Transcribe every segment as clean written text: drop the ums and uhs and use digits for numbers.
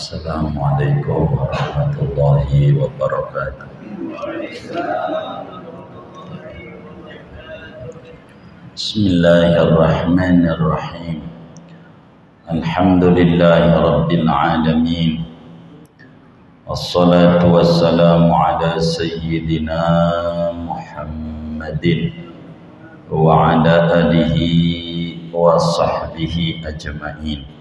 Assalamualaikum warahmatullahi wabarakatuh. Bismillahirrahmanirrahim. Alhamdulillahi rabbil alamin. Wassalatu wassalamu ala sayyidina Muhammadin wa ala alihi wa sahbihi ajma'in.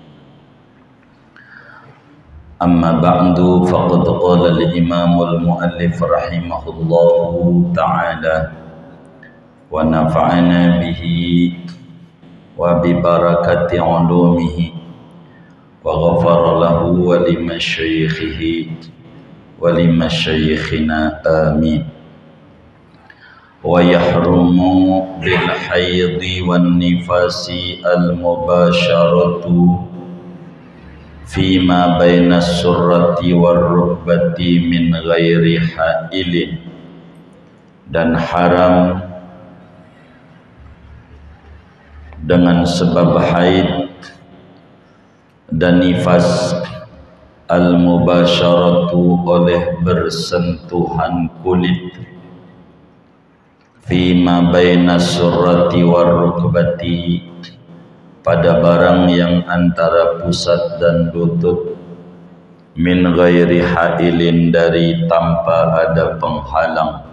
Amma ba'du, faqad qala al-imam al-muallif rahimahullahu ta'ala wa nafa'ana bihi wa bi barakati ulumihi wa ghafara lahu wa limasyaikhihi wa limasyayikhina amin. Wa yahrumu bil haidhi wan nifasi al-mubasharatu fima baina surrati warrukbati min ghairi hailin, dan haram dengan sebab haid dan nifas al-mubasharatu oleh bersentuhan kulit fima baina surrati warrukbati pada barang yang antara pusat dan lutut min ghairi hailin dari tanpa ada penghalang,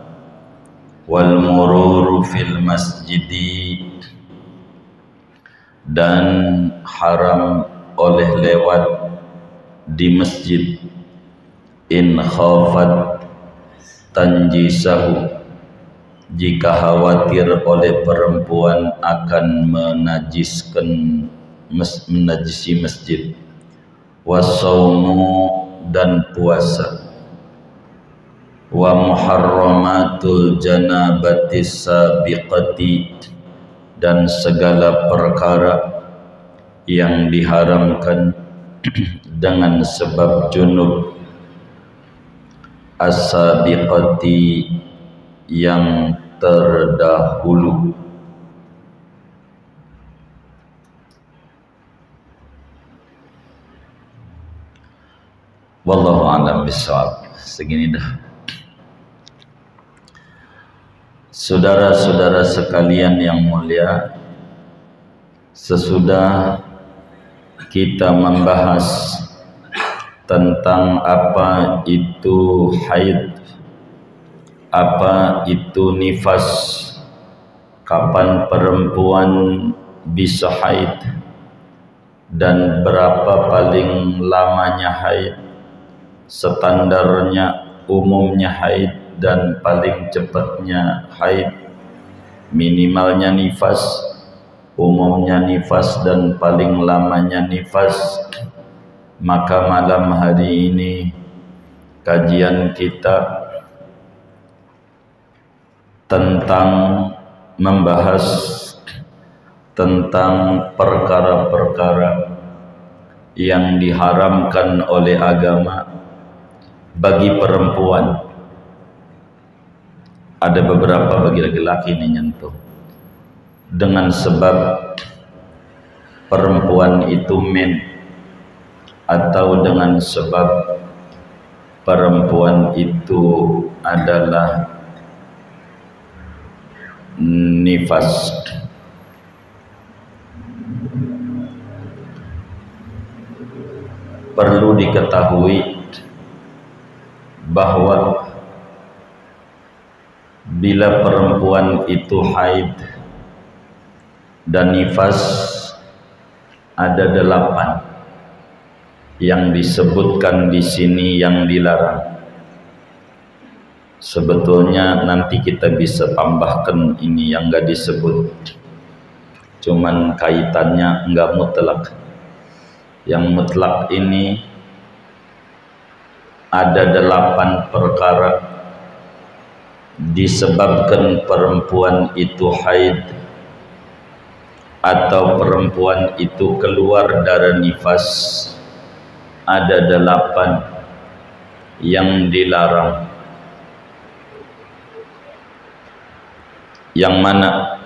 wal mururu fil masjidi dan haram oleh lewat di masjid in khafat tanjisahu jika khawatir oleh perempuan akan menajisi masjid, wasaumu dan puasa, wa muharramatul janabatis sabiqati dan segala perkara yang diharamkan dengan sebab junub, as-sabiqati yang terdahulu. Wallahu a'lam bishawab. Segini dah. Saudara-saudara sekalian yang mulia, sesudah kita membahas tentang apa itu haid, apa itu nifas, kapan perempuan bisa haid, dan berapa paling lamanya haid, standarnya umumnya haid dan paling cepatnya haid, minimalnya nifas, umumnya nifas dan paling lamanya nifas. Maka malam hari ini kajian kita tentang membahas tentang perkara-perkara yang diharamkan oleh agama bagi perempuan. Ada beberapa bagi laki-laki ini nyentuh dengan sebab perempuan itu men, atau dengan sebab perempuan itu adalah nifas. Perlu diketahui bahwa bila perempuan itu haid dan nifas, ada 8 yang disebutkan di sini yang dilarang. Sebetulnya nanti kita bisa tambahkan ini yang enggak disebut, cuman kaitannya enggak mutlak. Yang mutlak ini ada 8 perkara disebabkan perempuan itu haid atau perempuan itu keluar darah nifas. Ada 8 yang dilarang. Yang mana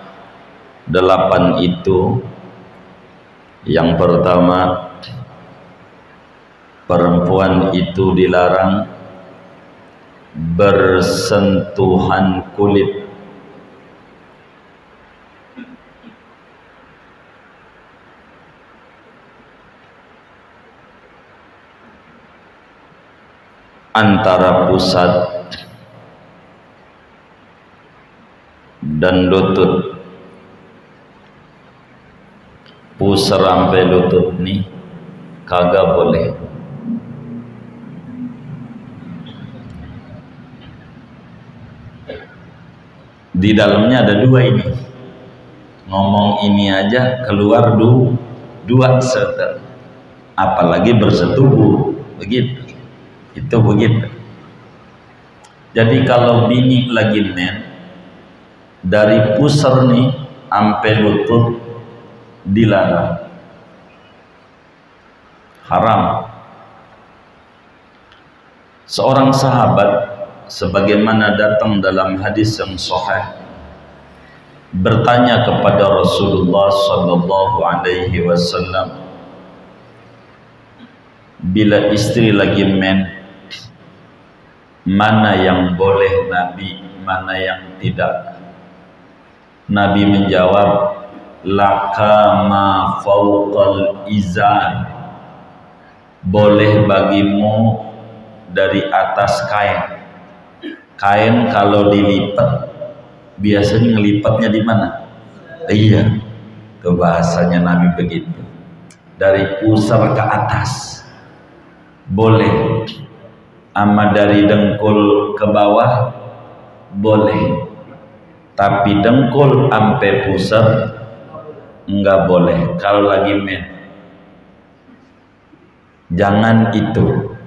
8 itu? Yang pertama, perempuan itu dilarang bersentuhan kulit antara pusat dan lutut. Pusar sampai lutut nih kagak boleh. Di dalamnya ada dua ini. Ngomong ini aja keluar dua setel. Apalagi bersetubuh. Begitu. Itu begitu. Jadi kalau bini lagi men, dari pusar nih sampai lutut dilarang. Haram. Seorang sahabat sebagaimana datang dalam hadis yang sahih bertanya kepada Rasulullah sallallahu alaihi wasallam, bila istri lagi men, mana yang boleh Nabi, mana yang tidak? Nabi menjawab, laka ma fawqal izar, boleh bagimu dari atas kain. Kain kalau dilipat biasanya ngelipatnya di mana? Iya, itu bahasanya Nabi begitu. Dari pusar ke atas boleh, ama dari dengkul ke bawah boleh, tapi dengkul sampai pusar enggak boleh kalau lagi men. Jangan itu.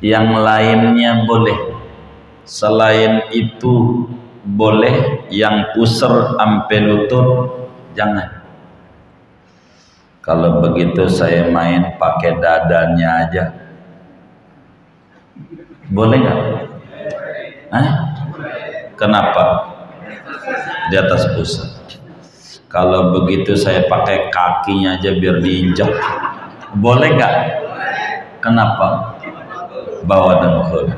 Yang lainnya boleh. Selain itu boleh, yang pusar sampai lutut jangan. Kalau begitu saya main pakai dadanya aja. Boleh nggak? Kenapa? Di atas pusat. Kalau begitu saya pakai kakinya aja biar diinjak. Boleh nggak? Kenapa? Bawa dengkul.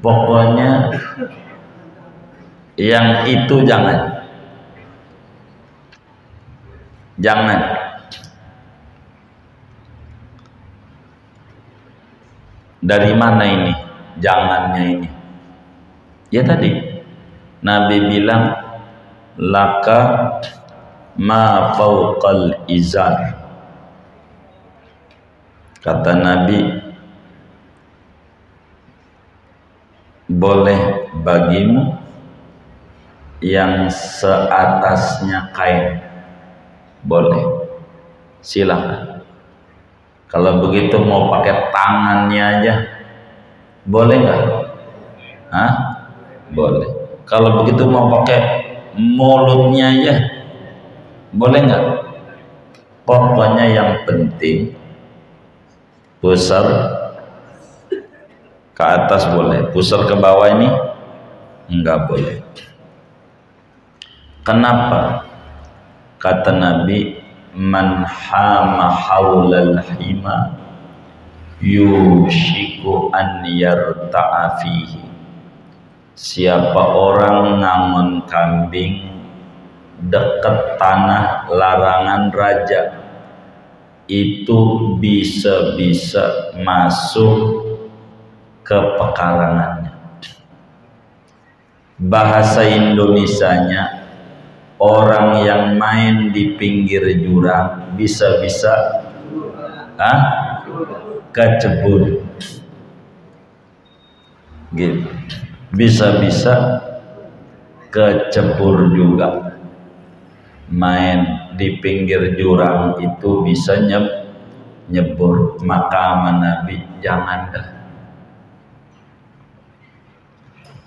Pokoknya yang itu jangan. Jangan. Dari mana ini? Jangannya ini. Ya tadi Nabi bilang laka ma fawqal izar. Kata Nabi, boleh bagimu yang seatasnya kain. Boleh, silakan. Kalau begitu mau pakai tangannya aja, boleh nggak? Boleh. Kalau begitu mau pakai mulutnya aja, boleh nggak? Pokoknya yang penting pusar ke atas boleh, pusar ke bawah ini enggak boleh. Kenapa? Kata Nabi, man hama haulal hima yushiku an yarta'a fihi. Siapa orang ngangon kambing dekat tanah larangan raja, itu bisa-bisa masuk ke pekarangannya. Bahasa Indonesianya, orang yang main di pinggir jurang bisa-bisa kecebur. Gitu. Bisa-bisa kecebur juga. Main di pinggir jurang itu bisa nyebur. Maka Nabi jangan dah.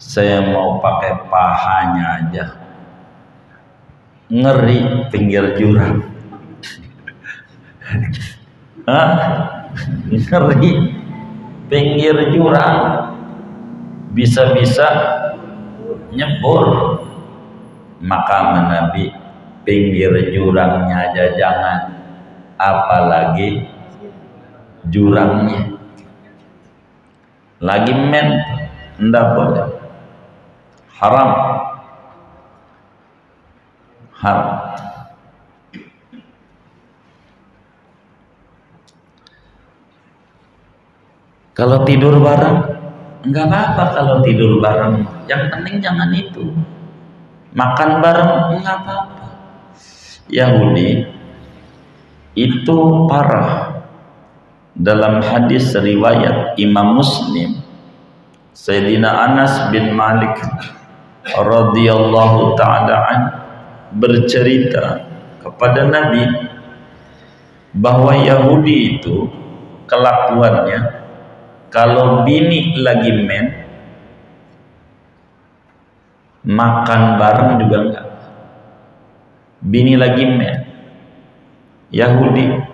Saya mau pakai pahanya aja. Ngeri pinggir jurang. Ngeri pinggir jurang. Bisa-bisa nyebur. Maka Nabi pinggir jurangnya aja jangan, apalagi jurangnya. Lagi men, ndak boleh, haram, haram. Kalau tidur bareng, enggak apa-apa kalau tidur bareng. Yang penting jangan itu. Makan bareng, enggak apa-apa. Yahudi itu parah. Dalam hadis riwayat Imam Muslim, Sayyidina Anas bin Malik radhiyallahu ta'ala an bercerita kepada Nabi bahwa Yahudi itu kelakuannya, kalau bini lagi men, makan bareng juga enggak. Bini lagi men, Yahudi,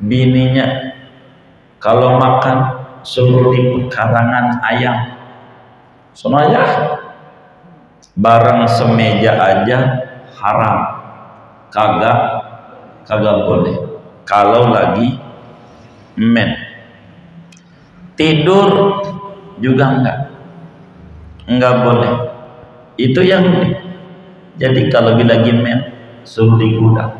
bininya kalau makan suruh di pekarangan ayam, soalnya bareng semeja aja haram, kagak boleh. Kalau lagi men, tidur juga enggak boleh. Itu Yahudi. Jadi kalau lagi men, suruh di gudang,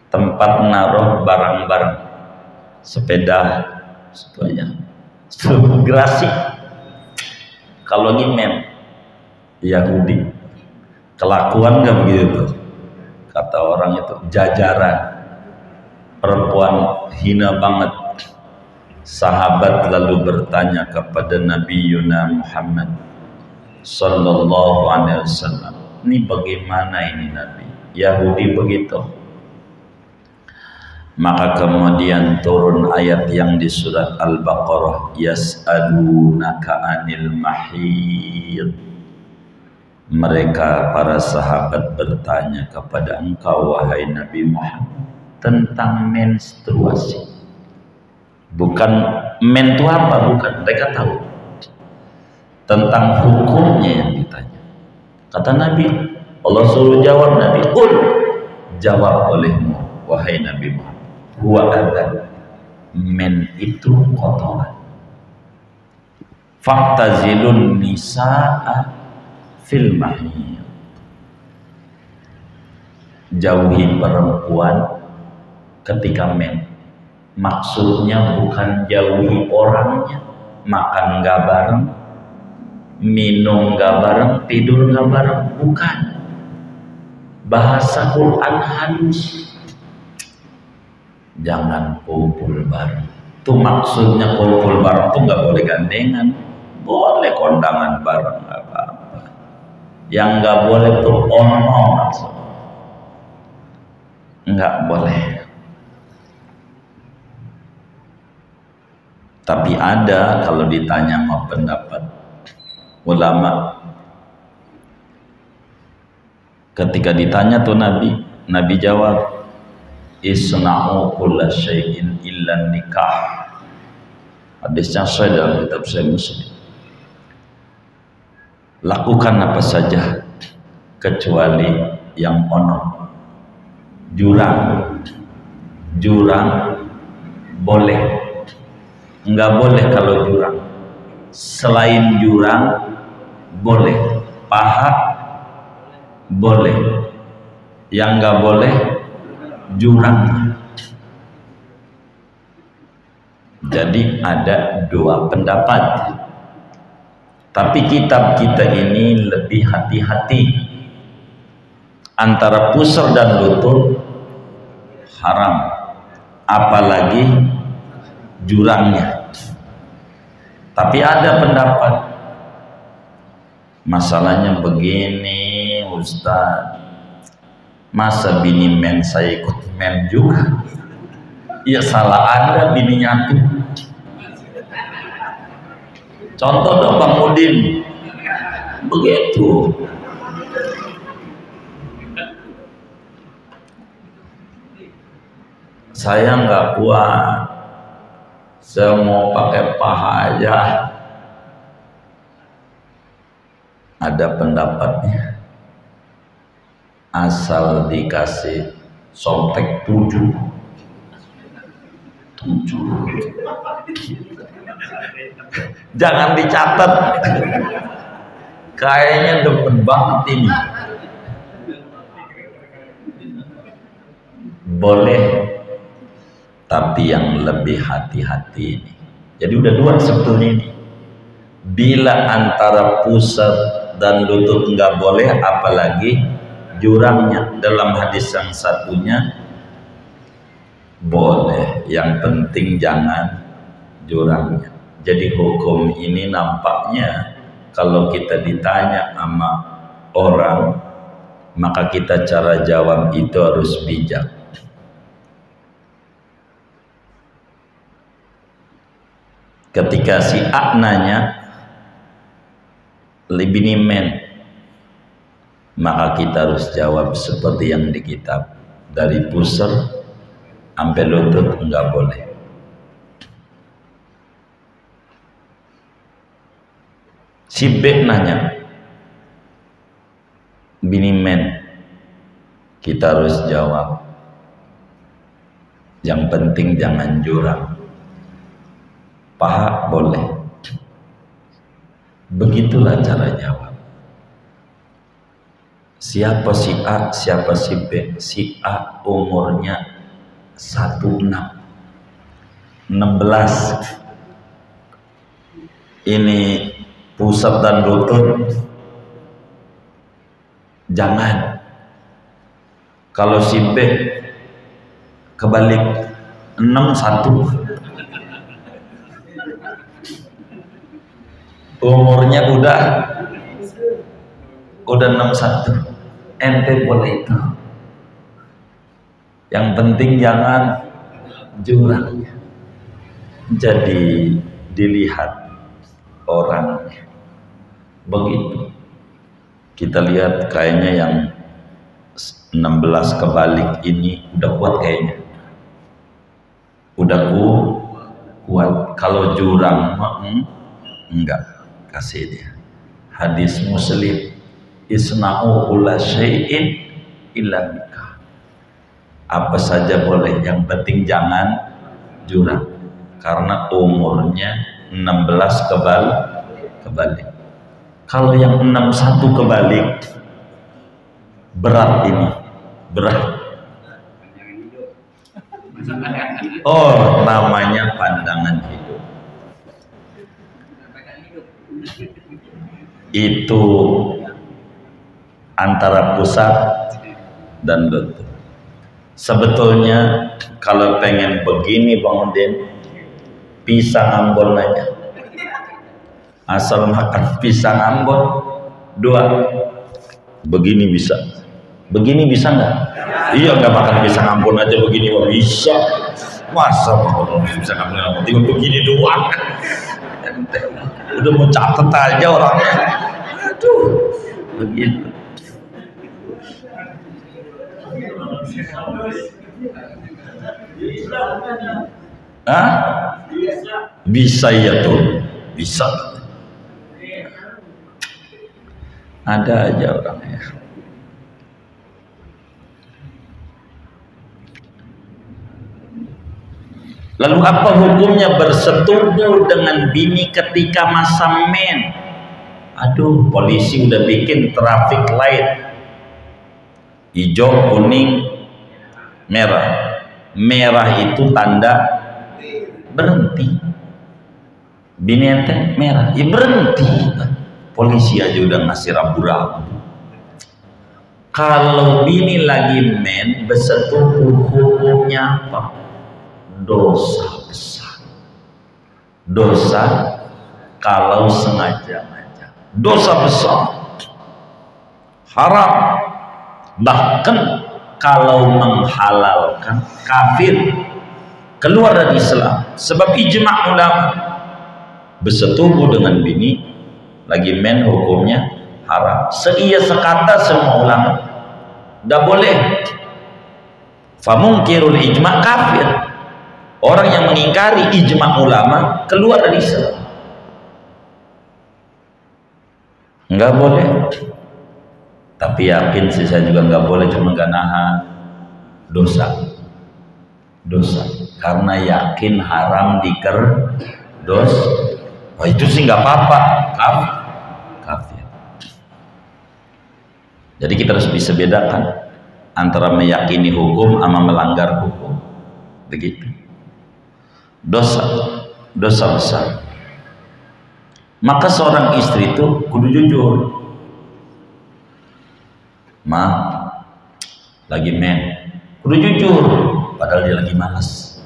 tempat naruh barang-barang, sepeda, semuanya, suruh gerasi. Kalau lagi men, Yahudi. Kelakuan nggak begitu tuh, kata orang itu jajaran, perempuan hina banget. Sahabat lalu bertanya kepada Nabi Yuna Muhammad sallallahu alaihi wasallam, ini bagaimana ini Nabi? Yahudi begitu. Maka kemudian turun ayat yang di surat Al-Baqarah, yas'alunaka 'anil mahid. Mereka para sahabat bertanya kepada engkau wahai Nabi Muhammad tentang menstruasi. Bukan men itu apa, bukan, mereka tahu tentang hukumnya yang ditanya. Kata Nabi, Allah suruh jawab Nabi, qul, jawab olehmu wahai Nabi Muhammad, huwa adzan, men itu kotoran. Faktazilun nisaa fil mahid, jauhi perempuan ketika men. Maksudnya bukan jauhi orangnya, makan nggak bareng, minum nggak bareng, tidur nggak bareng, bukan. Bahasa Quran halus, jangan kumpul bareng. Itu maksudnya kumpul bareng tuh nggak boleh gandengan, boleh kondangan bareng, nggak apa-apa. Yang nggak boleh tuh ono, maksudnya nggak boleh. Tapi ada, kalau ditanya mau pendapat ulama, ketika ditanya tuh Nabi jawab, isna'u kulla syai'in illa nikah. Hadisnya sahih dalam kitab Sahih Muslim. Lakukan apa saja kecuali yang ono. Jurang boleh, enggak boleh kalau jurang. Selain jurang boleh, paha boleh, yang enggak boleh jurang. Jadi ada dua pendapat, tapi kitab kita ini lebih hati-hati. Antara pusar dan lutut haram, apalagi jurangnya. Tapi ada pendapat, masalahnya begini Ustaz, masa bini men saya ikut men juga? Ya salah Anda bininya tuh. Contoh dong Bang Udin, begitu. Saya nggak kuat, saya mau pakai paha aja. Ada pendapatnya. asal dikasih sompek 7 jangan dicatat, kayaknya demen banget ini. Boleh, tapi yang lebih hati-hati ini. Jadi udah 2 sebetulnya ini. Bila antara pusat dan lutut nggak boleh, apalagi jurangnya. Dalam hadis yang satunya boleh, yang penting jangan jurangnya. Jadi hukum ini nampaknya kalau kita ditanya sama orang, maka kita cara jawab itu harus bijak. Ketika si A nanya, libini men, maka kita harus jawab seperti yang di kitab, dari pusar sampai lutut enggak boleh. Si B nanya, bini men, kita harus jawab, yang penting jangan jurang. Paha boleh. Begitulah cara jawab. Siapa si A, siapa si B? Si A umurnya 16. Ini pusat dan lutut jangan. Kalau si B kebalik 61, umurnya udah 61, ente boleh itu. Yang penting jangan jurangnya. Jadi dilihat orangnya. Begitu. Kita lihat kayaknya yang 16 kebalik ini udah kuat kayaknya. Udah kuat. Kalau jurang enggak, kasih dia. Hadis Muslim, isna'u kulla syai'in illa nikah. Apa saja boleh, yang penting jangan jurang. Karena umurnya 16 kebalik. Kalau yang 61 kebalik, berat ini, berat. Oh, namanya pandangan hidup. Itu antara pusat dan lutut. Sebetulnya kalau pengen begini Bang Udin, pisang Ambon aja. Asal makan pisang Ambon 2, begini bisa. Begini bisa nggak? Iya, nggak makan pisang Ambon aja begini bisa. Masa makan pisang Ambon tinggal begini doang? Udah mau catet aja orangnya. Aduh, begitu. Hah? Bisa ya tuh, bisa. Ada aja orangnya. Lalu apa hukumnya bersetubuh dengan bini ketika masa men? Aduh, polisi udah bikin traffic light, hijau, kuning, merah. Merah itu tanda berhenti. Bini ente merah, ya berhenti. Polisi aja udah ngasih rambu-rambu. Kalau bini lagi men bersetubuh, hukumnya apa? Dosa besar. Dosa kalau sengaja-ngaja. Dosa besar. Haram. Bahkan kalau menghalalkan, kafir, keluar dari Islam. Sebab ijma' ulama, bersetubuh dengan bini lagi men hukumnya haram. Seia sekata semua ulama, tidak boleh. Famungkirul ijma' kafir. Orang yang mengingkari ijma' ulama keluar dari Islam. Enggak boleh. Tapi yakin sih saya juga nggak boleh cuma nggak nahan dosa. Karena yakin haram dos. Oh itu sih nggak apa-apa, kafir. Jadi kita harus bisa bedakan antara meyakini hukum sama melanggar hukum. Begitu. Dosa besar. Maka seorang istri itu kudu jujur. Ma, lagi kudu jujur. Padahal dia lagi malas.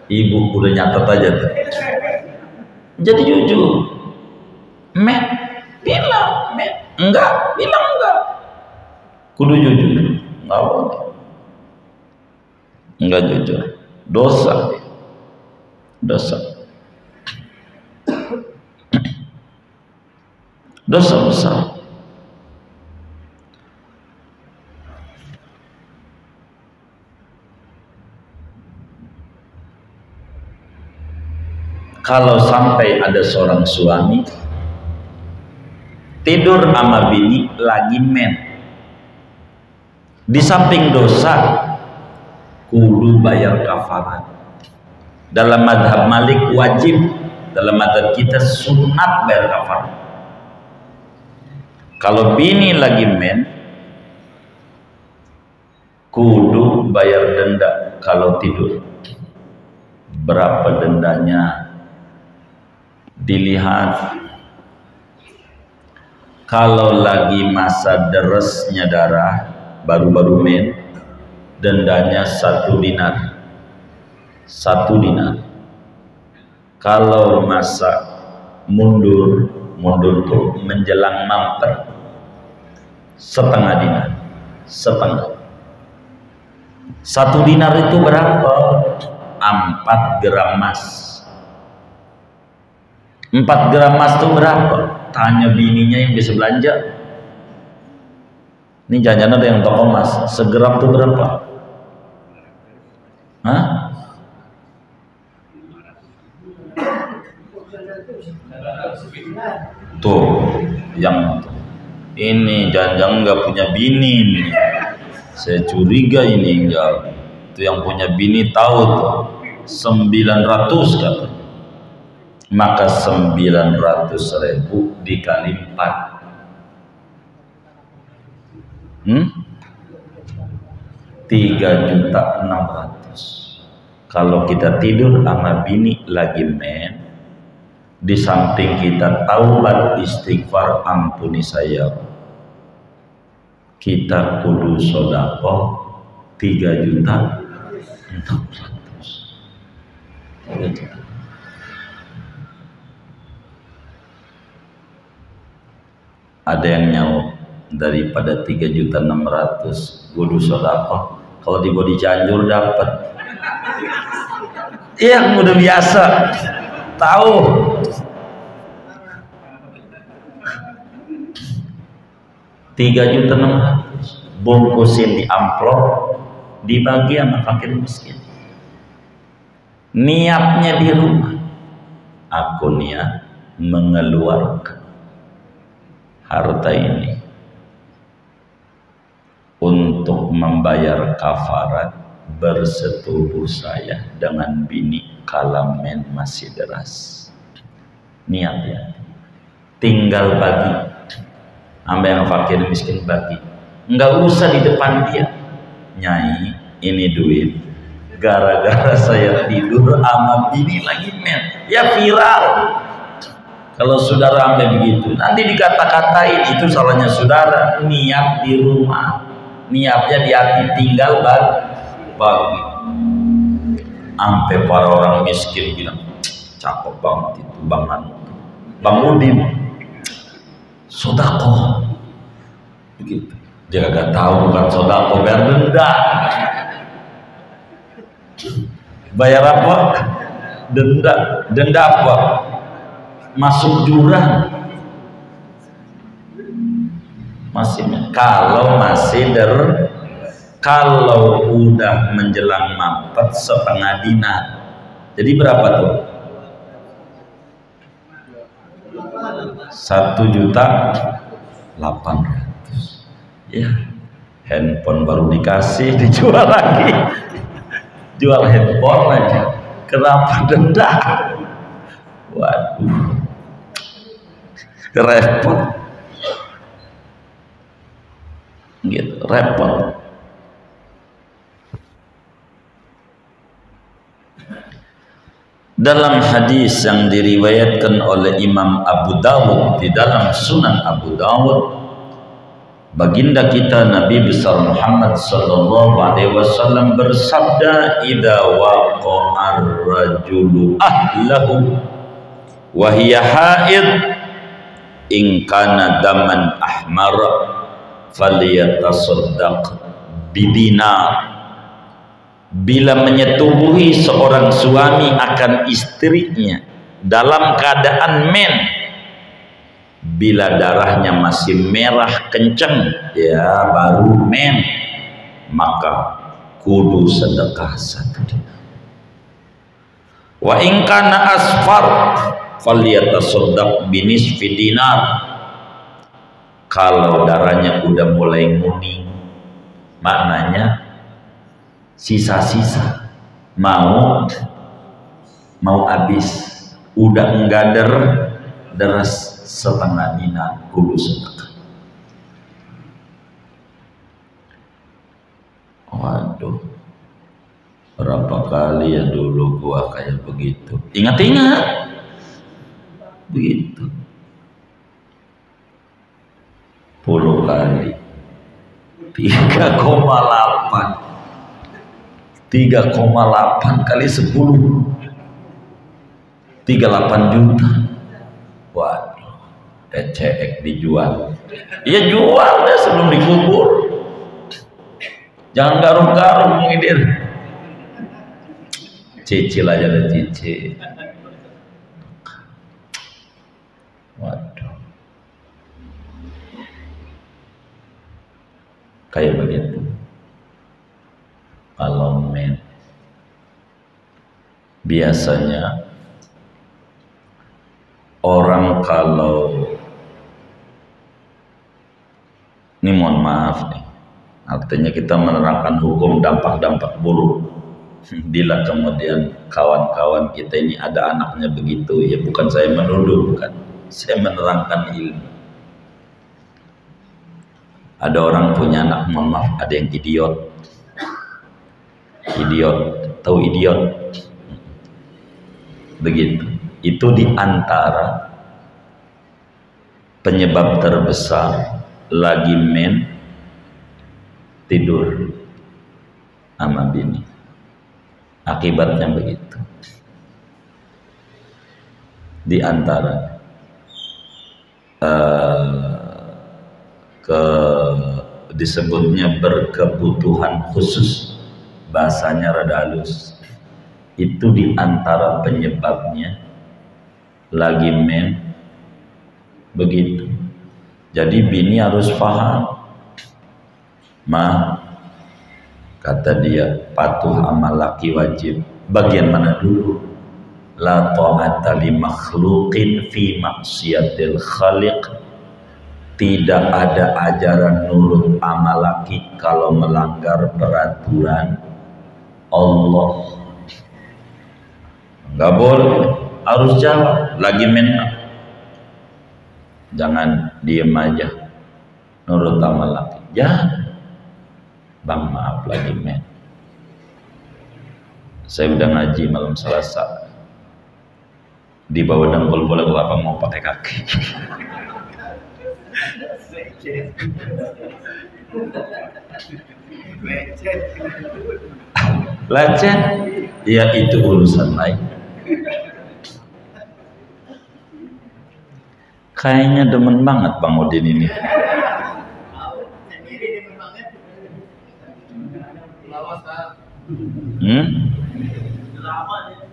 Ibu udah nyatet aja tuh. Jadi jujur. Bilang enggak. Kudu jujur. Enggak boleh. Enggak jujur. Dosa. Dosa besar. Kalau sampai ada seorang suami tidur sama bini lagi di samping dosa kudu bayar kafarat. Dalam madhab Malik wajib, dalam madhab kita sunat bayar kafarat. Kalau bini lagi kudu bayar denda kalau tidur. Berapa dendanya? Dilihat. Kalau lagi masa deresnya darah, baru-baru dendanya 1 dinar. 1 dinar. Kalau masa mundur tuh menjelang mamper, setengah dinar. 1 dinar itu berapa? 4 gram emas. 4 gram emas itu berapa? Tanya bininya yang bisa belanja. Ini jangan ada yang toko emas. Segeram itu berapa? Hah? Tuh, yang ini jangan nggak punya bini ini. Saya curiga ini enggak. Itu yang punya bini tahu tuh. 900 kata. Maka 900.000 dikali 4. 3.600.000. Kalau kita tidur sama bini lagi di samping kita taubat istighfar ampuni saya, kita kudu sodako 3.600.000. Ada yang nyaut daripada 3.600.000 kudu sodako. Kalau di bodi Cianjur dapat. Iya, udah biasa. Tahu. $3.600.000 bungkusin di amplop, dibagi sama fakir miskin. Niatnya di rumah. Aku niat mengeluarkan harta ini untuk membayar kafarat bersetubuh saya dengan bini kalamen masih deras. Niat ya. Tinggal bagi. Sampai yang fakir miskin bagi. Enggak usah di depan dia. Nyai, ini duit. Gara-gara saya tidur sama bini lagi ya viral. Kalau saudara sampai begitu, nanti dikata-katain itu salahnya saudara. Niat di rumah, niatnya di hati, tinggal bagi. Sampai para orang miskin bilang, cakep banget itu Bang Udin, sodako. Begitu. Dia gak tahu bukan sodako, bayar denda. Bayar apa? Denda apa? Masuk jurang. Kalau udah menjelang mampet setengah dinar. Jadi berapa tuh? 1.800.000. Ya, handphone baru dikasih dijual lagi. Jual handphone aja kenapa denda? Waduh, repot gitu, repot. Dalam hadis yang diriwayatkan oleh Imam Abu Dawud di dalam Sunan Abu Dawud, baginda kita Nabi besar Muhammad sallallahu alaihi wasallam bersabda, "Idza waqa'ar rajulu ahlahu wa hiya haid in kana daman ahmar falyatasaddaq bidinar." Bila menyetubuhi seorang suami akan istrinya dalam keadaan men, bila darahnya masih merah kenceng, ya baru men, maka kudu sedekah 1 dinar. Wa in kana asfar falyatasaddaq binisfi dinar. Kalau darahnya udah mulai nguning, maknanya sisa-sisa mau habis, udah enggak deres setengah dinar, kudu sedekah. Waduh, berapa kali ya dulu gua kayak begitu. Ingat-ingat begitu 10 kali 3,8 kali 10 38 juta. Waduh, DCX dijual. Iya jual deh sebelum dikubur. Jangan garuk-garuk ngidir. Cicil aja deh, cicil. Waduh, kayak begitu. Kalau men, biasanya orang kalau ini, mohon maaf nih, artinya kita menerangkan hukum dampak-dampak buruk. Bila kemudian kawan-kawan kita ini ada anaknya begitu, ya bukan saya menuduh, bukan, saya menerangkan ilmu. Ada orang punya anak, mohon maaf, ada yang idiot, tahu idiot? Begitu. Itu diantara penyebab terbesar lagi men tidur sama bini. Akibatnya begitu. Diantara disebutnya berkebutuhan khusus, bahasanya rada halus, itu diantara penyebabnya lagi men begitu. Jadi bini harus paham, mah kata dia, patuh sama laki wajib. Bagian mana dulu? La ta'ata li makhluqin fi maksiatil khaliq. Tidak ada ajaran nurut sama laki kalau melanggar peraturan Allah. Enggak boleh, harus jawab. Lagi men, jangan diem aja nurut sama laki. Jangan, bang maaf lagi men, saya udah ngaji malam Selasa, di bawah dengkul boleh apa mau pakai kaki. Lecet, ya itu urusan lain. Kayaknya demen banget Bang Udin ini.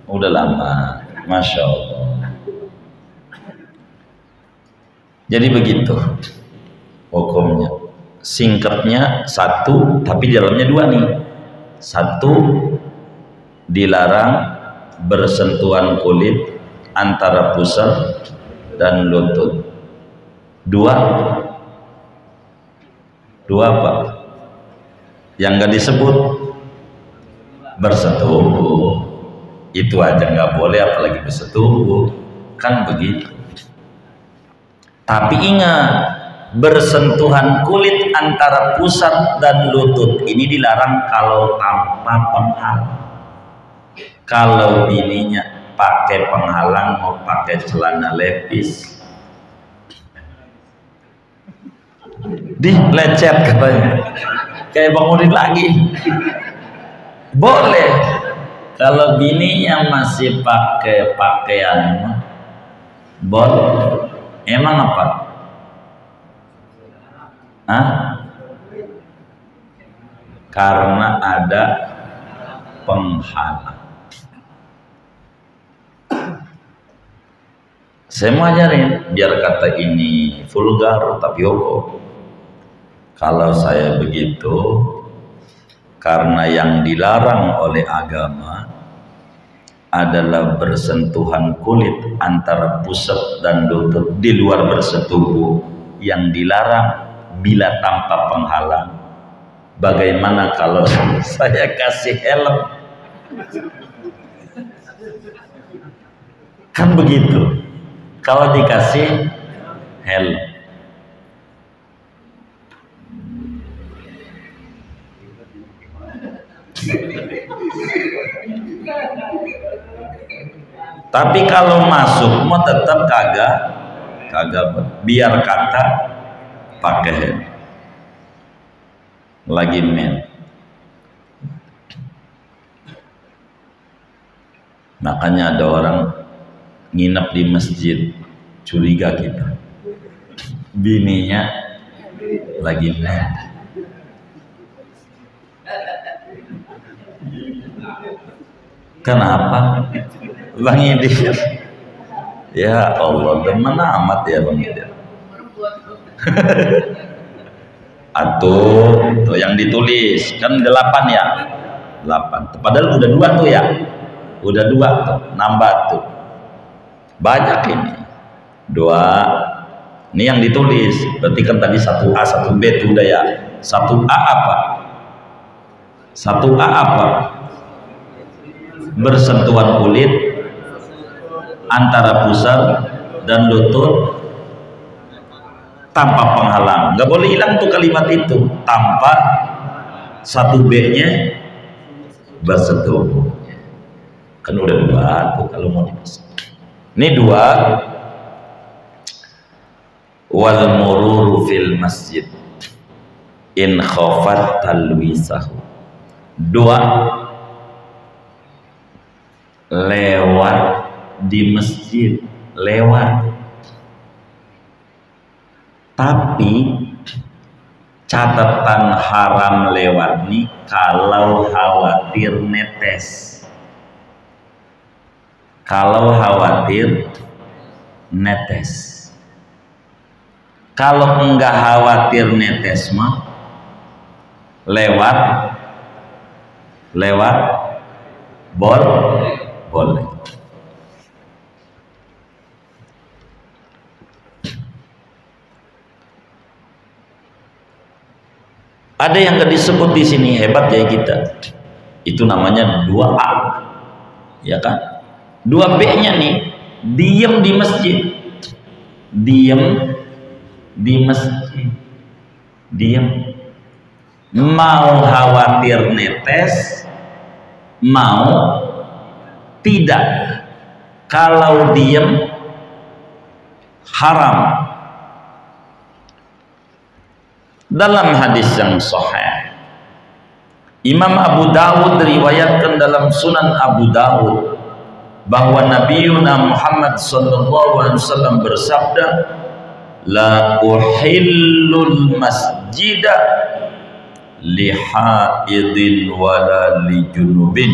Udah lama, Masya Allah. Jadi begitu hukumnya. Singkatnya satu, tapi di dalamnya dua nih. Satu, dilarang bersentuhan kulit antara pusar dan lutut. Dua apa? Yang nggak disebut bersetubuh. Itu aja nggak boleh, apalagi bersetubuh, kan begitu. Tapi ingat, bersentuhan kulit antara pusat dan lutut ini dilarang kalau tanpa penghalang. Kalau bininya pakai penghalang, mau pakai celana levis, lecet katanya, kayak bangunin lagi, boleh. Kalau bininya masih pakai pakaian, boleh. Emang apa? Hah? Karena ada penghalang. Saya mau ajarin, biar kata ini vulgar tapi oke. Kalau saya begitu, karena yang dilarang oleh agama adalah bersentuhan kulit antara pusat dan lutut di luar bersetubuh, yang dilarang bila tanpa penghalang. Bagaimana kalau saya kasih helm? Kan begitu. Kalau dikasih helm, tapi kalau masuk mau tetap kagak biar kata pakai helm. Lagi men, makanya ada orang nginep di masjid, curiga kita bininya lagi men. Kenapa Bang Idir? Ya Allah, demen amat ya Bang Idir. Tuh yang ditulis kan 8 ya, 8. Padahal udah 2 tuh ya, udah 2 tuh, nambah tuh. Banyak ini 2. Ini yang ditulis, berarti kan tadi 1A 1B itu udah ya. 1A apa? 1A apa? Bersentuhan kulit antara pusar dan lutut tanpa penghalang. Nggak boleh hilang tuh kalimat itu, tanpa 1B nya bersetubuh. Kan udah 2 tuh kalau mau dipasang. Ini 2. Wal mururu fil masjid in khafat talwisahu. 2. Lewat di masjid, lewat, tapi catatan haram lewat nih kalau khawatir netes. Kalau khawatir netes. Kalau enggak khawatir netes mah lewat boleh. Ada yang gak disebut di sini, hebat ya kita. Itu namanya 2A, ya kan? 2B-nya nih, diem di masjid, diem. Mau khawatir netes, mau tidak. Kalau diem haram. Dalam hadis yang sahih, Imam Abu Dawud riwayatkan dalam Sunan Abu Dawud bahwa Nabiuna Muhammad sallallahu alaihi wasallam bersabda, la uhillul masjida li haidin wala li junubin.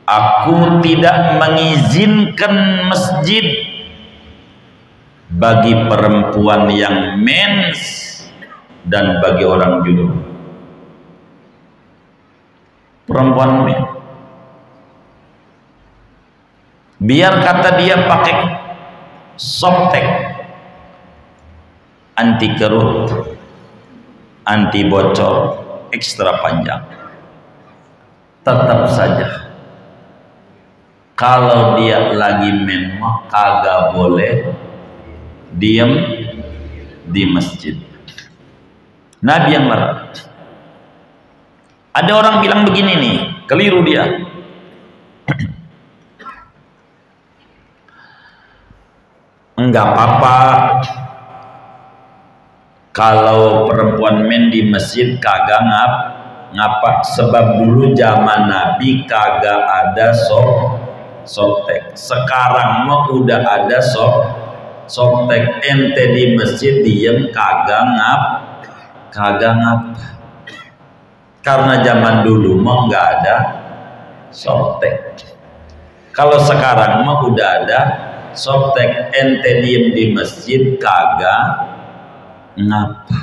Aku tidak mengizinkan masjid bagi perempuan yang mens dan bagi orang junub. Perempuan mens, biar kata dia pakai softtek, anti kerut, anti bocor, ekstra panjang. Tetap saja kalau dia lagi memang kagak boleh diem di masjid. Nabi yang marah. Ada orang bilang begini nih, keliru dia. Enggak apa-apa kalau perempuan men di masjid kagak ngapa, sebab dulu zaman Nabi kagak ada softtek. Sekarang mah udah ada softtek. Ente di masjid diem kagak ngapa. Karena zaman dulu mah nggak ada softtek. Kalau sekarang mah udah ada softtek. Ente diem di masjid kagak ngapa.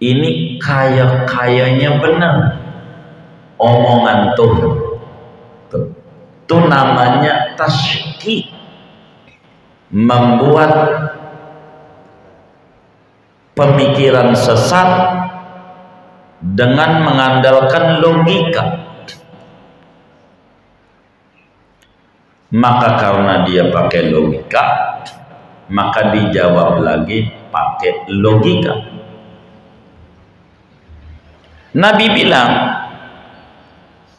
Ini kayaknya benar omongan tuh namanya tasyki, membuat pemikiran sesat dengan mengandalkan logika. Maka karena dia pakai logika, maka dijawab lagi pakai logika. Nabi bilang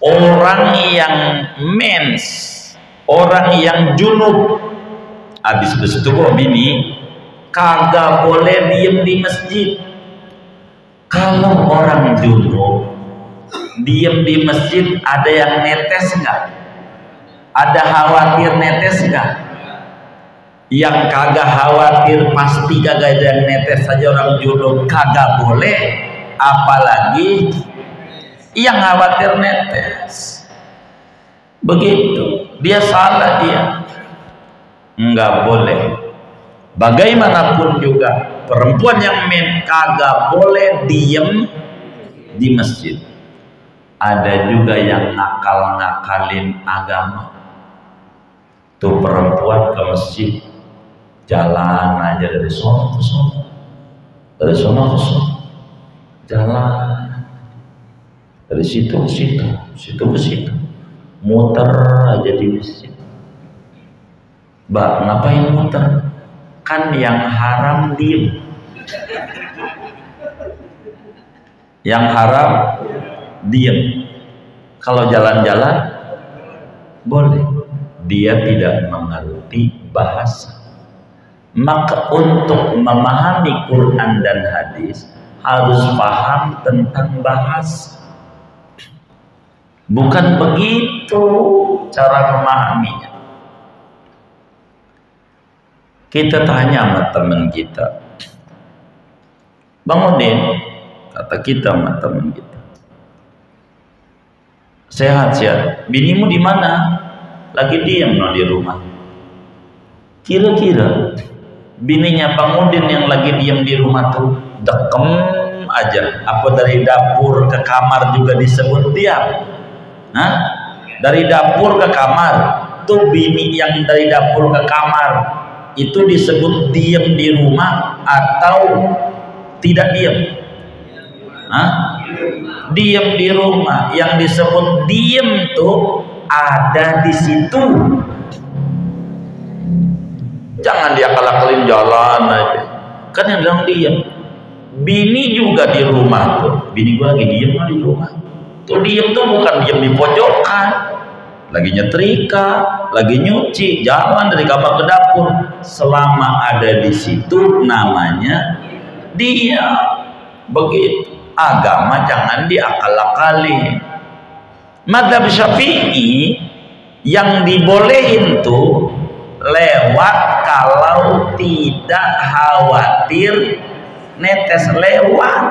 orang yang mens, orang yang junub habis bersetubuh bini kagak boleh diem di masjid. Kalau orang junub diem di masjid, ada yang netes nggak? Ada khawatir netes nggak? Yang kagak khawatir pasti kagak ada yang netes saja orang junub kagak boleh, apalagi yang khawatir netes. Begitu, dia salah dia. Enggak boleh. Bagaimanapun juga perempuan yang men kagak boleh diem di masjid. Ada juga yang nakal-nakalin agama. Tuh perempuan ke masjid jalan aja dari sono ke sono, dari sono ke sono, jalan dari situ ke situ, situ ke situ, muter aja di masjid. Mbak, ngapain muter? Kan yang haram diem, yang haram diem. Kalau jalan-jalan boleh. Dia tidak mengerti bahasa. Maka untuk memahami Quran dan hadis harus paham tentang bahasa. Bukan begitu cara memahaminya. Kita tanya sama teman kita, Bang Udin, kata kita sama teman kita, sehat-sehat, binimu di mana? Lagi diam di rumah. Kira-kira bininya Bang Udin yang lagi diam di rumah tuh dekem aja, apa dari dapur ke kamar juga disebut diam? Hah? Dari dapur ke kamar tuh bini yang dari dapur ke kamar itu disebut diam di rumah atau tidak diam? Hah? Diam di rumah. Yang disebut diam tuh ada di situ. Jangan dia kalak-kalin jalan aja. Kan yang bilang diam. Bini juga di rumah tuh. Bini gua lagi diam di rumah. Tuh diam tuh bukan diam di pojokan, lagi nyetrika, lagi nyuci, jalan dari kamar ke dapur. Selama ada di situ namanya dia. Begitu. Agama jangan diakal-akalin. Madzhab Syafi'i yang dibolehin tuh lewat kalau tidak khawatir netes lewat.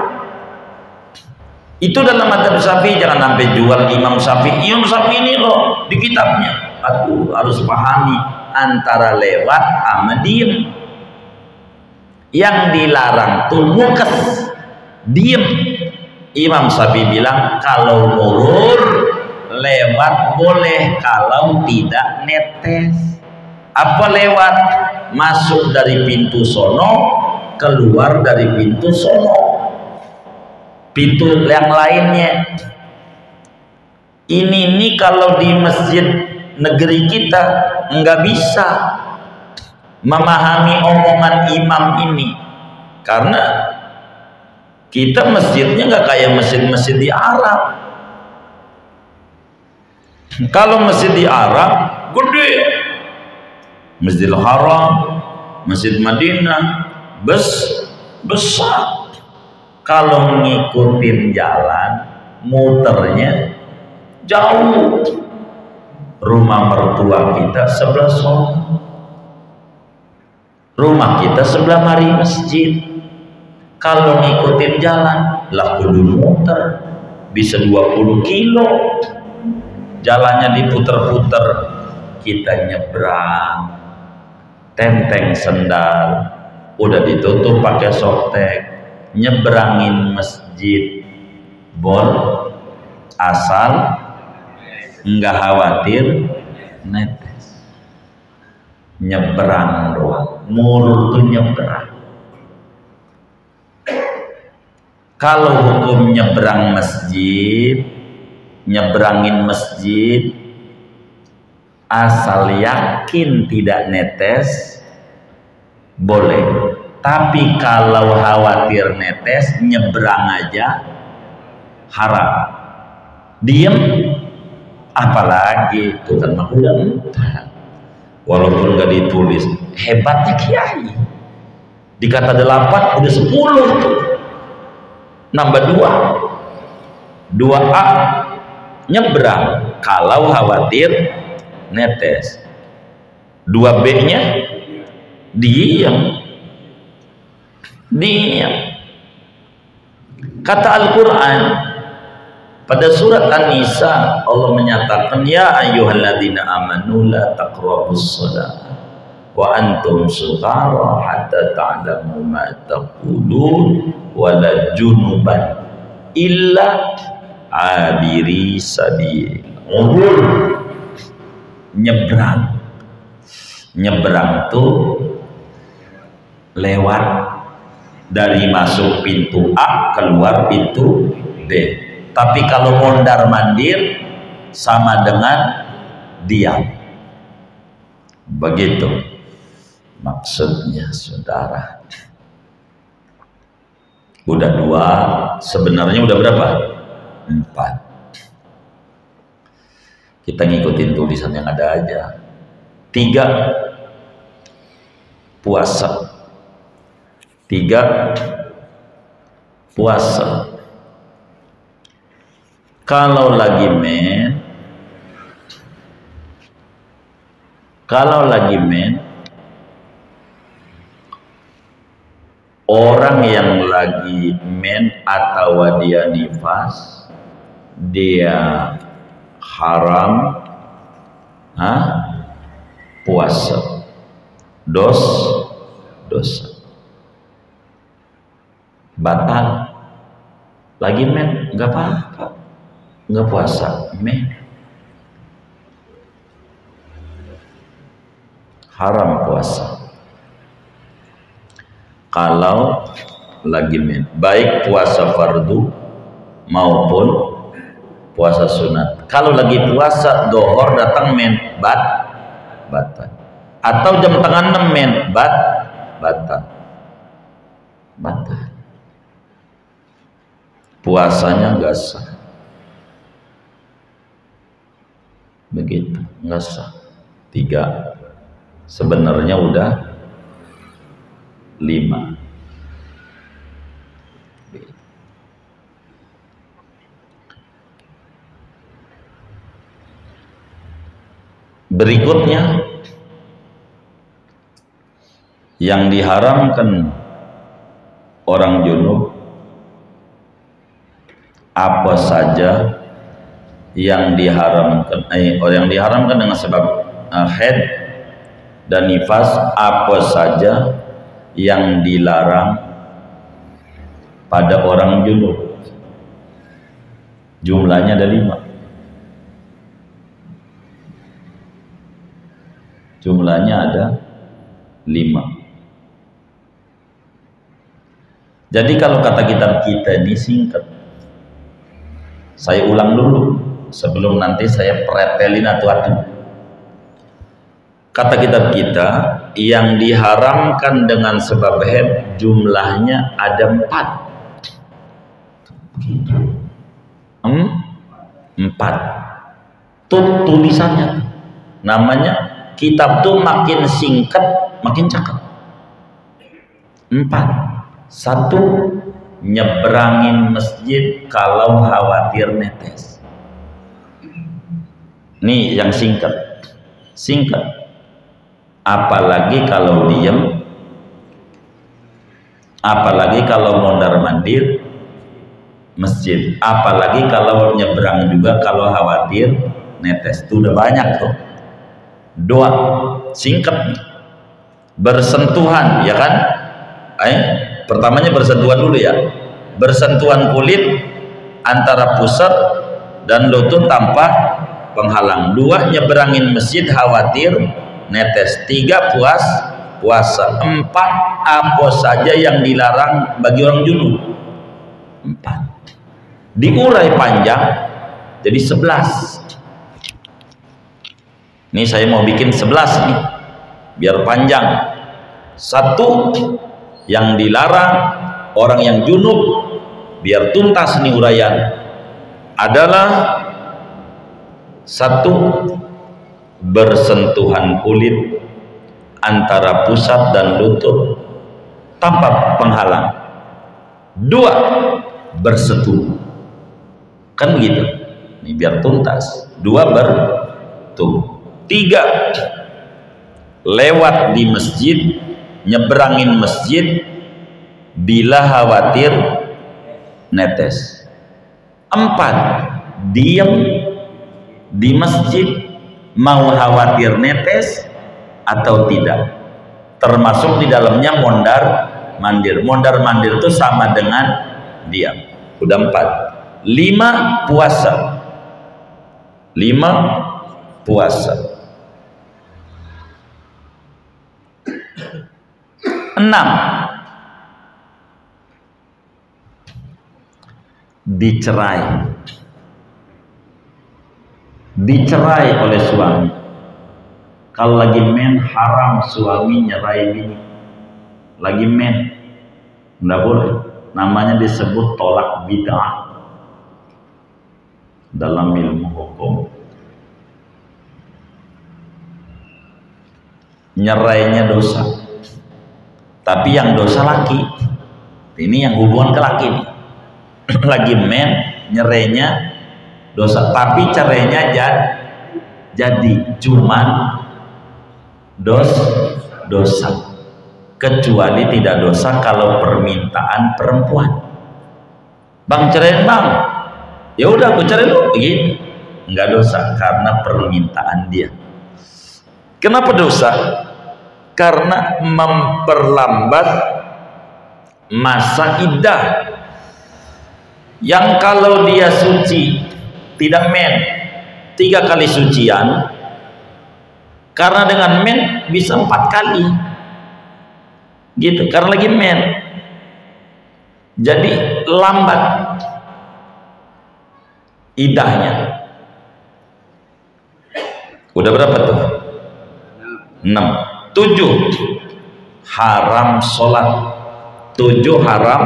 Itu dalam madzhab Syafi'i. Jangan sampai jual Imam Syafi'i. Imam Syafi'i ini loh di kitabnya. Aduh, harus pahami antara lewat sama diem. Yang dilarang tuh mukas, diem. Imam Syafi'i bilang kalau murur lewat boleh, kalau tidak netes. Apa lewat? Masuk dari pintu sono, keluar dari pintu sono, pintu yang lainnya. Ini kalau di masjid negeri kita nggak bisa memahami omongan imam ini, karena kita masjidnya nggak kayak masjid-masjid di Arab. Kalau masjid di Arab gede, Masjidil Haram, Masjid Madinah besar. Kalau ngikutin jalan muternya jauh. Rumah mertua kita sebelah sono, rumah kita sebelah mari masjid. Kalau ngikutin jalan lah kudu muter, bisa 20 kilo jalannya diputer-puter. Kita nyebrang, tenteng sendal udah ditutup pakai softtek, nyebrangin masjid bol, asal nggak khawatir netes. Nyebrang doang, mulur tuh nyebrang. Kalau hukum nyebrang masjid, nyebrangin masjid asal yakin tidak netes boleh, tapi kalau khawatir netes nyebrang aja haram. Diem apalagi itu kan mah udah entah. Walaupun gak ditulis, hebatnya kiai dikata 8 udah 10 tuh, nambah 2A nyebrang kalau khawatir netes, 2B nya diam. Kata Al-Quran pada surat An-Nisa, Allah menyatakan, ya ayyuhalladzina amanu la taqrabus shalah wa antum sukara hatta ta'lamu ma taqulun wa la junuban illa abiri sabil. Nyebrang tuh lewat dari masuk pintu A keluar pintu B. Tapi kalau mondar mandir sama dengan diam. Begitu maksudnya, saudara. Udah 2, sebenarnya udah berapa? 4. Kita ngikutin tulisan yang ada aja. 3, puasa. 3, puasa. Kalau lagi orang yang lagi atau dia nifas, dia haram puasa, dosa batal. Lagi nggak apa-apa, nggak puasa, haram puasa. Kalau lagi baik puasa fardu maupun puasa sunat. Kalau lagi puasa dohor datang batal, atau jam tengah 6 batal, puasanya nggak sah. Begitu, nggak sah. 3, sebenarnya udah 5. Berikutnya yang diharamkan orang junub apa saja yang diharamkan dengan sebab haid dan nifas, apa saja yang dilarang pada orang junub. Jumlahnya ada 5. Jumlahnya ada 5. Jadi kalau kata kitab kita ini singkat. Saya ulang dulu sebelum nanti saya pretelin atu-atu. Kata kitab kita, yang diharamkan dengan sebab haid jumlahnya ada 4. 4. Tulisannya. Namanya kitab tuh makin singkat makin cakep. 4. 1. Nyeberangin masjid kalau khawatir netes. Nih yang singkat. Apalagi kalau diem, apalagi kalau mondar-mandir masjid, apalagi kalau nyebrang juga kalau khawatir netes. Itu udah banyak tuh. 2. Singkat. Bersentuhan, ya kan? Pertamanya bersentuhan dulu ya. Bersentuhan kulit antara pusat dan lutut tanpa penghalang. 2. Nyeberangin masjid khawatir netes. 3. Puasa. 4. Apa saja yang dilarang bagi orang junub. 4. Diurai panjang jadi 11. Ini saya mau bikin 11 nih biar panjang. 1. Yang dilarang orang yang junub, biar tuntas nih uraian, adalah 1. Bersentuhan kulit antara pusat dan lutut tanpa penghalang. 2. Bersetubuh. Kan begitu. Ini biar tuntas. 2. Bertubuh. 3. Lewat di masjid, nyeberangin masjid bila khawatir netes. 4. Diam di masjid mau khawatir netes atau tidak, termasuk di dalamnya mondar-mandir. Mondar-mandir itu sama dengan diam. Udah 4. 5. Puasa. 5. Puasa. 6. Dicerai oleh suami. Kalau lagi men, haram suami nyerai bini. Lagi men, nggak boleh. Namanya disebut tolak bid'ah dalam ilmu hukum. Nyerainya dosa. Tapi yang dosa laki. Ini yang hubungan ke laki nih. Lagi men, nyerainya dosa. Tapi cerainya jadi cuman dosa. Kecuali tidak dosa kalau permintaan perempuan. Bang, ceraiin bang. Ya udah aku cerai lu, begitu. Enggak dosa karena permintaan dia. Kenapa dosa? Karena memperlambat masa iddah. Yang kalau dia suci tidak men 3 kali sucian, karena dengan men bisa 4 kali gitu, karena lagi men, jadi lambat iddahnya. Udah berapa tuh? 6. 7. Haram sholat. 7. Haram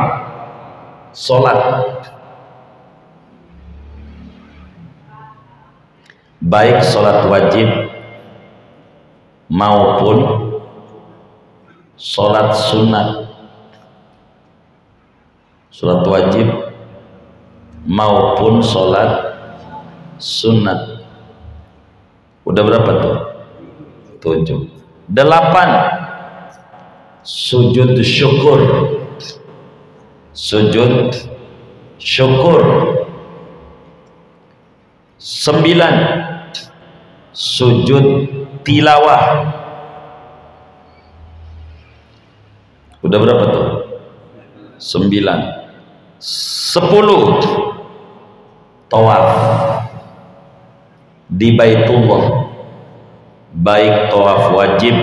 sholat. Baik sholat wajib maupun sholat sunat. Sholat wajib maupun sholat sunat. Udah berapa tuh? 7. 8. Sujud syukur. Sujud syukur. 9. Sujud tilawah. Udah berapa tuh? 9. 10. Tawaf di Baitullah, baik tawaf wajib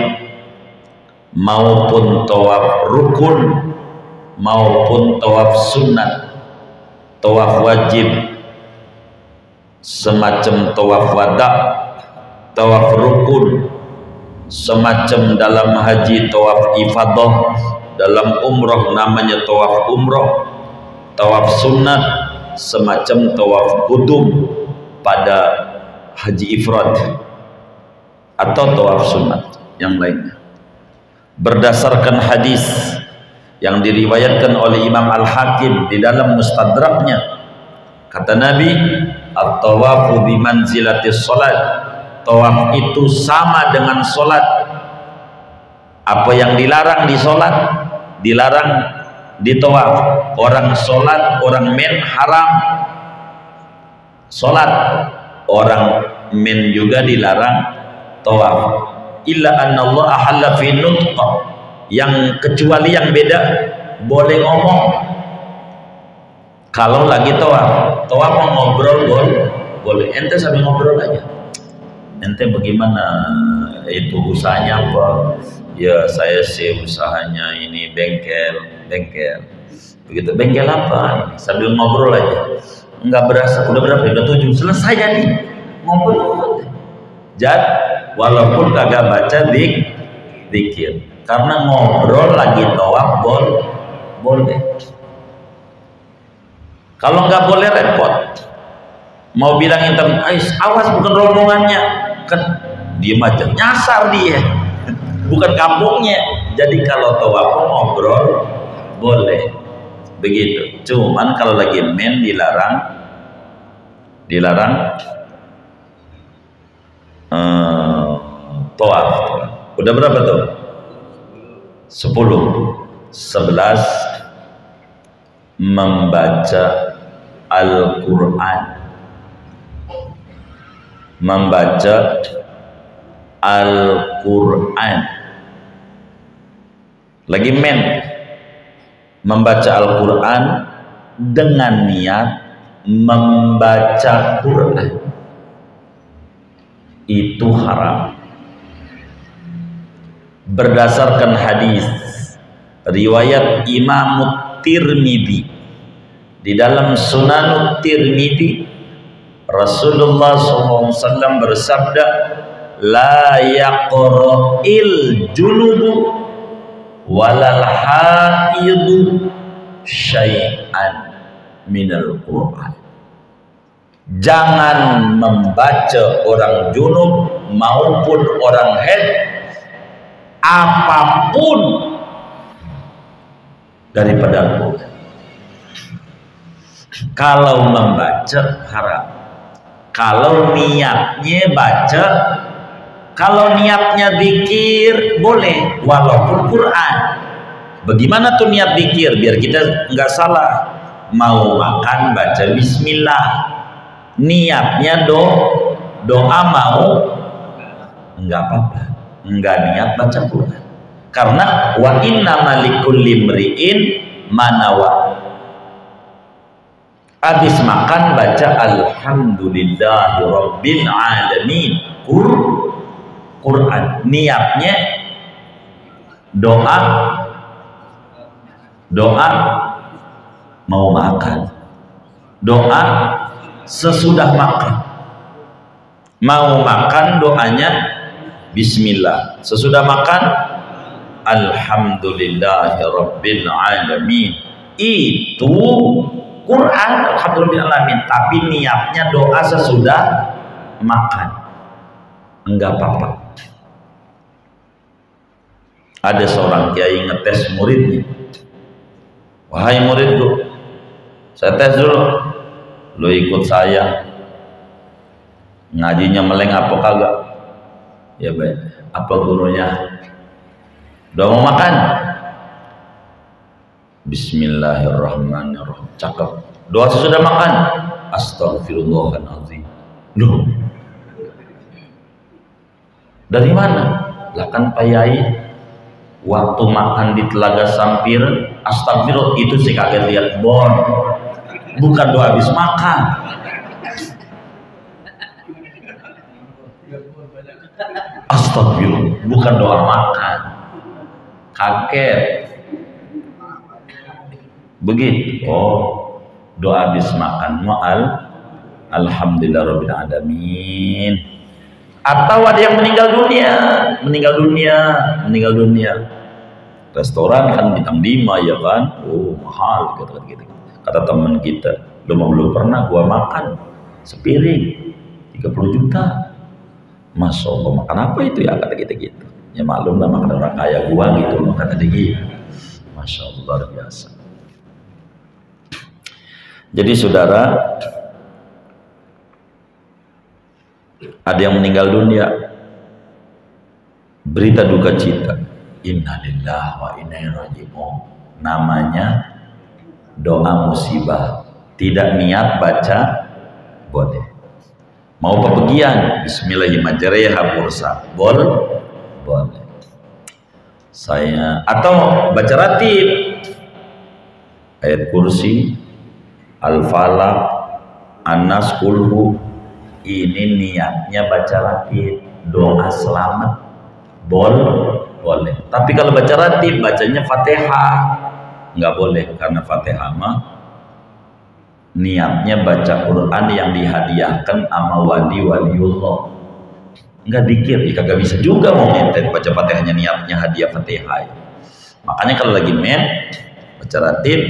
maupun tawaf rukun maupun tawaf sunat, tawaf wajib semacam tawaf wada, tawaf rukun, semacam dalam haji tawaf ifadah, dalam umroh namanya tawaf umroh, tawaf sunat semacam tawaf qudum pada haji ifrad, atau tawaf sunat yang lainnya. Berdasarkan hadis yang diriwayatkan oleh Imam Al-Hakim di dalam Mustadraknya, kata Nabi, at-tawafu bimanzilatis salat, tawaf itu sama dengan solat. Apa yang dilarang di solat dilarang di tawaf. Orang solat, orang men haram solat, orang men juga dilarang tawaf. Illa anna Allah ahalla fi nutqa, yang kecuali yang beda boleh ngomong kalau lagi tawaf. Tawaf mau ngobrol boleh, ente sambil ngobrol aja. Ente bagaimana itu usahanya apa? Ya saya sih usahanya ini bengkel. Begitu, bengkel apa? Sambil ngobrol aja. Enggak berasa, udah berapa? Udah 7, selesai jadi ngobrol. Jadi walaupun kagak baca zikir, karena ngobrol lagi tawaf boleh. Kalau nggak boleh repot. Mau bilang intan, awas bukan rombongannya, kan diem aja, nyasar dia, bukan kampungnya. Jadi kalau tawaf ngobrol boleh, begitu. Cuman kalau lagi men dilarang tawaf. Udah berapa tuh? 10. 11 membaca Al-Quran. Lagi men membaca Al-Quran dengan niat membaca Quran, itu haram. Berdasarkan hadis riwayat Imam Tirmidzi, di dalam Sunan Tirmidzi, Rasulullah SAW bersabda, la yaqra'il junubu walal haidu syai'an minal Qur'an. Jangan membaca orang junub maupun orang haid apapun daripada Al-Quran. Kalau membaca haram. Kalau niatnya baca, kalau niatnya zikir boleh walaupun Quran. Bagaimana tuh niat zikir biar kita nggak salah? Mau makan baca bismillah, niatnya doa mau, nggak apa-apa, nggak niat baca Quran. Karena wa inna malikulli mri'in manawa. Habis makan baca alhamdulillahi rabbil alamin Quran. Niatnya doa mau makan, doa sesudah makan. Mau makan doanya bismillah, sesudah makan alhamdulillahi rabbil alamin. Itu Quran alhamdulillah alamin, tapi niatnya doa sesudah makan, enggak apa-apa. Ada seorang kiai ngetes muridnya, wahai muridku, saya tes dulu, lo ikut saya ngajinya meleng apa kagak? Ya baik. Apa gurunya? Udah mau makan? Bismillahirrahmanirrahim. Cakep. Doa sesudah makan. Astagfirullahaladzim. Loh, dari mana? Lah kan Pak Yai waktu makan di Telaga Sampir, astagfirullah, itu sih kaget lihat bon. Bukan doa habis makan. Astagfirullah, bukan doa makan. Kaget. Begitu. Oh, doa habis makan alhamdulillahirabbil alamin. Atau ada yang meninggal dunia. Restoran kan bintang 5 ya kan, oh mahal gitu. Kata teman kita, belum pernah gua makan sepiring 30 juta. Masya Allah, makan apa itu ya, kata kita gitu. Ya maklum lah, makan orang kaya gua gitu, kata dia gitu. Masya Allah, luar biasa. Jadi saudara, ada yang meninggal dunia, berita duka cita, innalillahi wa inna ilaihi raji'un, namanya doa musibah. Tidak niat baca boleh. Mau pepegian bismillahirrahmanirrahim boleh. Saya atau baca ratib ayat kursi, al-falaq, an-nas, kulhu. Ini niatnya baca ratib, doa selamat boleh. Tapi kalau baca ratib bacanya Fatihah nggak boleh, karena Fatihah mah niatnya baca Quran yang dihadiahkan sama waliullah, nggak dikir. Ya kagak bisa juga mau ngenten baca Fatihahnya niatnya hadiah Fatihah. Makanya kalau lagi baca ratib,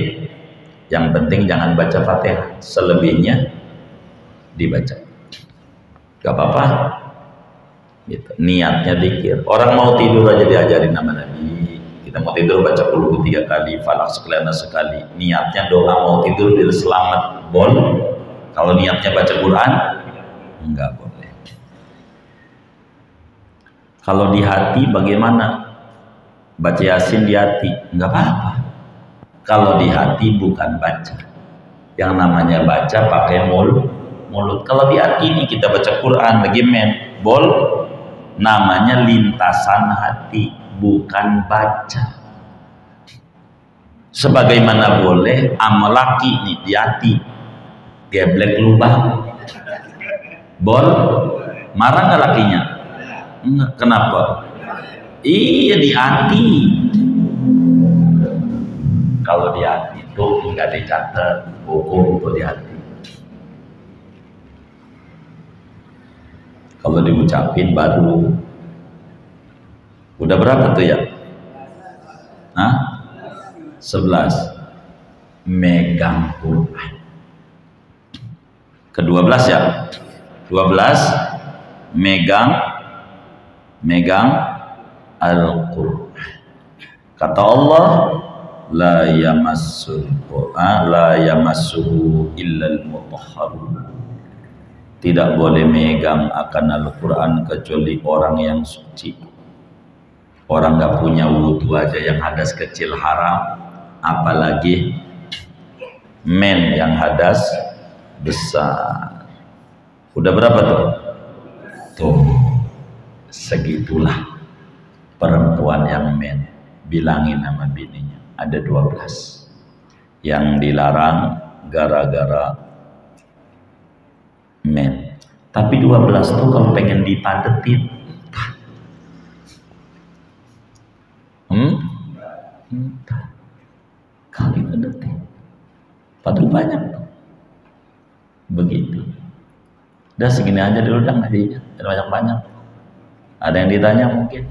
yang penting jangan baca Fatihah, selebihnya dibaca, gak apa-apa gitu. Niatnya dikir. Orang mau tidur aja diajarin nama Nabi, kita mau tidur baca qul 3 kali, falak sekali, niatnya doa mau tidur biar selamat boleh. Kalau niatnya baca Quran enggak boleh. Kalau di hati bagaimana? Baca Yasin di hati enggak apa-apa. Kalau di hati bukan baca, yang namanya baca pakai mulut. Kalau di hati ini kita baca Quran lagi namanya lintasan hati, bukan baca. Sebagaimana boleh amal laki nih di hati, geblek lubang, marah nggak lakinya? Enggak. Kenapa? Iya, di hati. Kalau di hati itu nggak dicatat hukum itu di hati. Kalau diucapin baru. Udah berapa tuh ya? 11. Megang Quran. Ke-12 ya? 12 megang Al-Quran. Kata Allah, la yamassuhu illal mutahharun. Tidak boleh megang akan Al-Quran kecuali orang yang suci. Orang gak punya wudhu aja yang hadas kecil haram, apalagi yang hadas besar. Udah berapa tuh? Segitulah perempuan yang bilangin sama bininya, ada 12 yang dilarang gara-gara tapi 12 tuh kalau pengen dipadetin kali padetin padahal banyak tuh. Begitu. Udah segini aja dulu, jangan banyak-banyak. Ada yang ditanya mungkin?